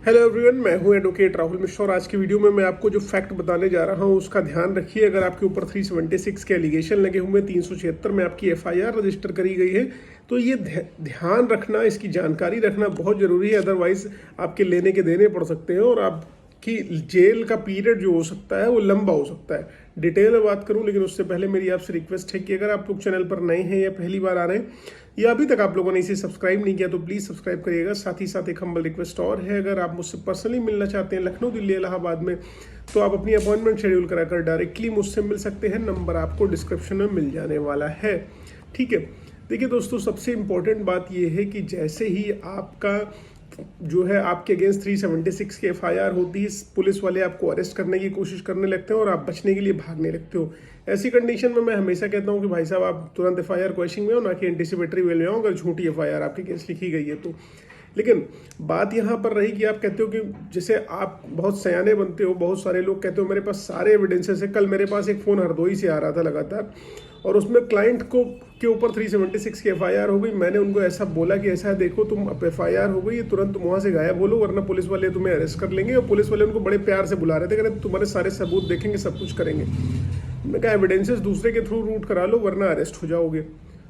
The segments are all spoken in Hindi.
हेलो एवरीवन, मैं हूं एडवोकेट राहुल मिश्रा और आज की वीडियो में मैं आपको जो फैक्ट बताने जा रहा हूं उसका ध्यान रखिए। अगर आपके ऊपर 376 के एलिगेशन लगे हुए 376 में आपकी एफआईआर रजिस्टर करी गई है तो ये ध्यान रखना, इसकी जानकारी रखना बहुत ज़रूरी है। अदरवाइज आपके लेने के देने पड़ सकते हैं और आपकी जेल का पीरियड जो हो सकता है वो लंबा हो सकता है। डिटेल में बात करूं लेकिन उससे पहले मेरी आपसे रिक्वेस्ट है कि अगर आप लोग चैनल पर नए हैं या पहली बार आ रहे हैं या अभी तक आप लोगों ने इसे सब्सक्राइब नहीं किया तो प्लीज़ सब्सक्राइब करिएगा। साथ ही साथ एक हम्बल रिक्वेस्ट और है, अगर आप मुझसे पर्सनली मिलना चाहते हैं लखनऊ, दिल्ली, इलाहाबाद में, तो आप अपनी अपॉइंटमेंट शेड्यूल कराकर डायरेक्टली मुझसे मिल सकते हैं। नंबर आपको डिस्क्रिप्शन में मिल जाने वाला है, ठीक है। देखिए दोस्तों, सबसे इम्पोर्टेंट बात यह है कि जैसे ही आपका जो है आपके अगेंस्ट 376 की एफआईआर होती है, पुलिस वाले आपको अरेस्ट करने की कोशिश करने लगते हैं और आप बचने के लिए भागने लगते हो। ऐसी कंडीशन में मैं हमेशा कहता हूं कि भाई साहब आप तुरंत एफआईआर क्वेश्चनिंग में हो, ना कि एंटीसिपेटरी वेल में हो अगर झूठी एफआईआर आपके अगेंस्ट लिखी गई है तो। लेकिन बात यहाँ पर रही कि आप कहते हो कि जैसे आप बहुत सयाने बनते हो, बहुत सारे लोग कहते हो मेरे पास सारे एविडेंसेस है। कल मेरे पास एक फ़ोन हरदोई से आ रहा था लगातार और उसमें क्लाइंट को के ऊपर 376 की एफआईआर हो गई। मैंने उनको ऐसा बोला कि ऐसा देखो तुम अब एफआईआर हो गई है, तुरंत तुम वहाँ से गायब हो लो वरना पुलिस वाले तुम्हें अरेस्ट कर लेंगे। और पुलिस वाले उनको बड़े प्यार से बुला रहे थे, कह रहे तुम्हारे सारे सबूत देखेंगे, सब कुछ करेंगे। मैंने कहा एविडेंसेस दूसरे के थ्रू रूट करा लो वरना अरेस्ट हो जाओगे।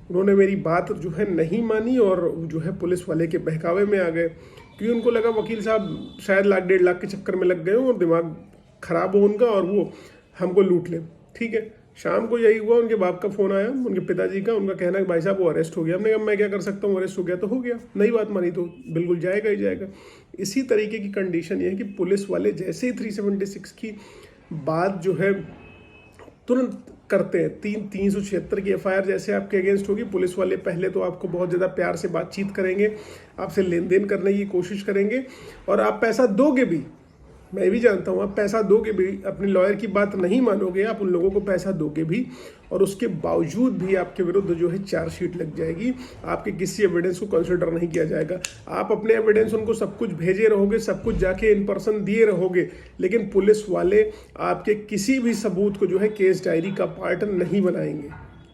उन्होंने मेरी बात जो है नहीं मानी और जो है पुलिस वाले के बहकावे में आ गए, क्योंकि उनको लगा वकील साहब शायद लाख 1.5 लाख के चक्कर में लग गए हों और दिमाग खराब हो उनका और वो हमको लूट लें, ठीक है। शाम को यही हुआ, उनके बाप का फ़ोन आया, उनके पिताजी का। उनका कहना है कि भाई साहब वो अरेस्ट हो गया। हमने कहा मैं क्या कर सकता हूँ, अरेस्ट हो गया तो हो गया, नई बात मानी तो बिल्कुल जाएगा ही जाएगा। इसी तरीके की कंडीशन ये है कि पुलिस वाले जैसे ही 376 की बात जो है तुरंत करते हैं। 376 की एफआईआर जैसे आपके अगेंस्ट होगी, पुलिस वाले पहले तो आपको बहुत ज़्यादा प्यार से बातचीत करेंगे, आपसे लेन देन करने की कोशिश करेंगे और आप पैसा दोगे भी। मैं भी जानता हूँ आप पैसा दोगे भी, अपने लॉयर की बात नहीं मानोगे, आप उन लोगों को पैसा दोगे भी और उसके बावजूद भी आपके विरुद्ध जो है चार्जशीट लग जाएगी। आपके किसी एविडेंस को कंसिडर नहीं किया जाएगा। आप अपने एविडेंस उनको सब कुछ भेजे रहोगे, सब कुछ जाके इन पर्सन दिए रहोगे, लेकिन पुलिस वाले आपके किसी भी सबूत को जो है केस डायरी का पार्ट नहीं बनाएंगे,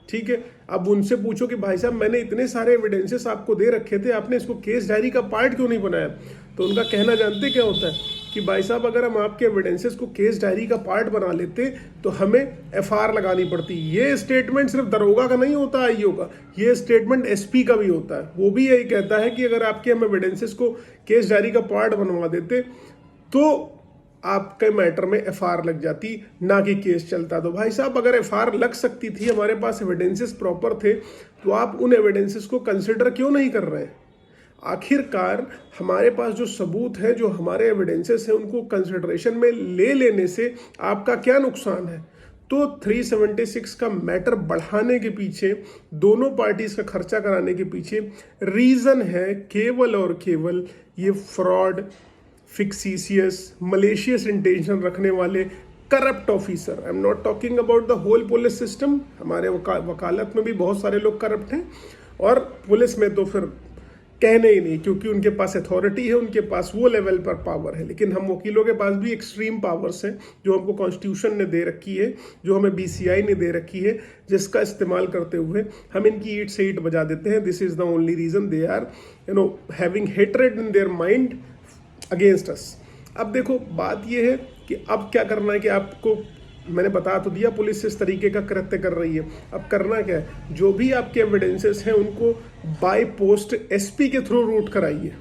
ठीक है। अब उनसे पूछो कि भाई साहब मैंने इतने सारे एविडेंसेस आपको दे रखे थे, आपने इसको केस डायरी का पार्ट क्यों नहीं बनाया? तो उनका कहना जानते क्या होता है कि भाई साहब अगर हम आपके एविडेंसेस को केस डायरी का पार्ट बना लेते तो हमें एफआईआर लगानी पड़ती। ये स्टेटमेंट सिर्फ दरोगा का नहीं होता आईओ का, ये स्टेटमेंट एसपी का भी होता है। वो भी यही कहता है कि अगर आपके हम एविडेंसेस को केस डायरी का पार्ट बनवा देते तो आपके मैटर में एफआईआर लग जाती, ना कि केस चलता। तो भाई साहब अगर एफआईआर लग सकती थी, हमारे पास एविडेंसेस प्रॉपर थे, तो आप उन एविडेंसेस को कंसिडर क्यों नहीं कर रहे हैं? आखिरकार हमारे पास जो सबूत है, जो हमारे एविडेंसेस हैं, उनको कंसिडरेशन में ले लेने से आपका क्या नुकसान है? तो 376 का मैटर बढ़ाने के पीछे, दोनों पार्टीज का खर्चा कराने के पीछे रीजन है केवल और केवल ये फ्रॉड, फिक्सिशियस, मलेशियस इंटेंशन रखने वाले corrupt officer. I am not talking about the whole police system. हमारे वकालत में भी बहुत सारे लोग करप्ट हैं और पुलिस में तो फिर कहने ही नहीं, क्योंकि उनके पास अथॉरिटी है, उनके पास वो लेवल पर पावर है। लेकिन हम वकीलों के पास भी एक्सट्रीम पावर्स हैं जो हमको कॉन्स्टिट्यूशन ने दे रखी है, जो हमें बीसीआई ने दे रखी है, जिसका इस्तेमाल करते हुए हम इनकी ईंट से ईंट बजा देते हैं। This is the only reason they are having hatred in their mind against us. अब देखो बात यह है कि अब क्या करना है कि आपको मैंने बता तो दिया पुलिस इस तरीके का कृत्य कर रही है। अब करना क्या है, जो भी आपके एविडेंसेस हैं उनको बाय पोस्ट एसपी के थ्रू रूट कराइए।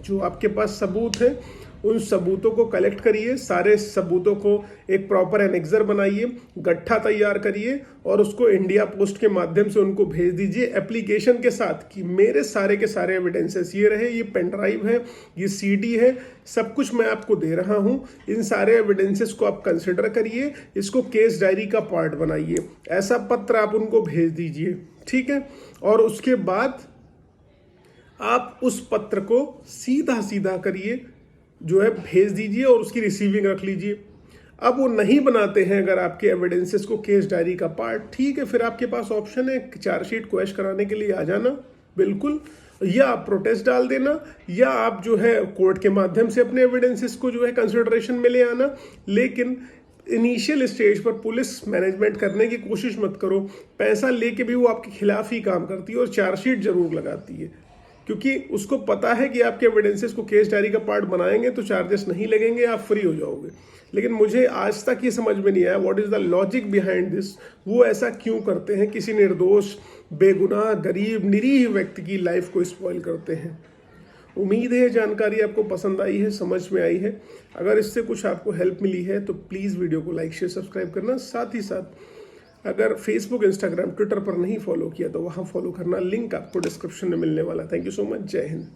जो आपके पास सबूत हैं उन सबूतों को कलेक्ट करिए, सारे सबूतों को एक प्रॉपर एनेक्सर बनाइए, गट्ठा तैयार करिए और उसको इंडिया पोस्ट के माध्यम से उनको भेज दीजिए एप्लीकेशन के साथ कि मेरे सारे के सारे एविडेंसेस ये रहे, ये पेन ड्राइव है, ये सीडी है, सब कुछ मैं आपको दे रहा हूं, इन सारे एविडेंसेस को आप कंसिडर करिए, इसको केस डायरी का पार्ट बनाइए। ऐसा पत्र आप उनको भेज दीजिए, ठीक है। और उसके बाद आप उस पत्र को सीधा सीधा करिए, जो है भेज दीजिए और उसकी रिसीविंग रख लीजिए। अब वो नहीं बनाते हैं अगर आपके एविडेंसेस को केस डायरी का पार्ट, ठीक है, फिर आपके पास ऑप्शन है चार्जशीट क्वेश कराने के लिए आ जाना, बिल्कुल, या आप प्रोटेस्ट डाल देना, या आप जो है कोर्ट के माध्यम से अपने एविडेंसेस को जो है कंसिडरेशन में ले आना। लेकिन इनिशियल स्टेज पर पुलिस मैनेजमेंट करने की कोशिश मत करो। पैसा लेके भी वो आपके खिलाफ ही काम करती है और चार्जशीट जरूर लगाती है। क्योंकि उसको पता है कि आपके एविडेंसेस को केस डायरी का पार्ट बनाएंगे तो चार्जेस नहीं लगेंगे, आप फ्री हो जाओगे। लेकिन मुझे आज तक ये समझ में नहीं आया what is the logic behind this, वो ऐसा क्यों करते हैं, किसी निर्दोष बेगुनाह गरीब निरीह व्यक्ति की लाइफ को स्पॉइल करते हैं। उम्मीद है जानकारी आपको पसंद आई है, समझ में आई है। अगर इससे कुछ आपको हेल्प मिली है तो प्लीज़ वीडियो को लाइक शेयर सब्सक्राइब करना। साथ ही साथ अगर फेसबुक इंस्टाग्राम ट्विटर पर नहीं फॉलो किया तो वहाँ फॉलो करना, लिंक आपको डिस्क्रिप्शन में मिलने वाला। Thank you so much. जय हिंद।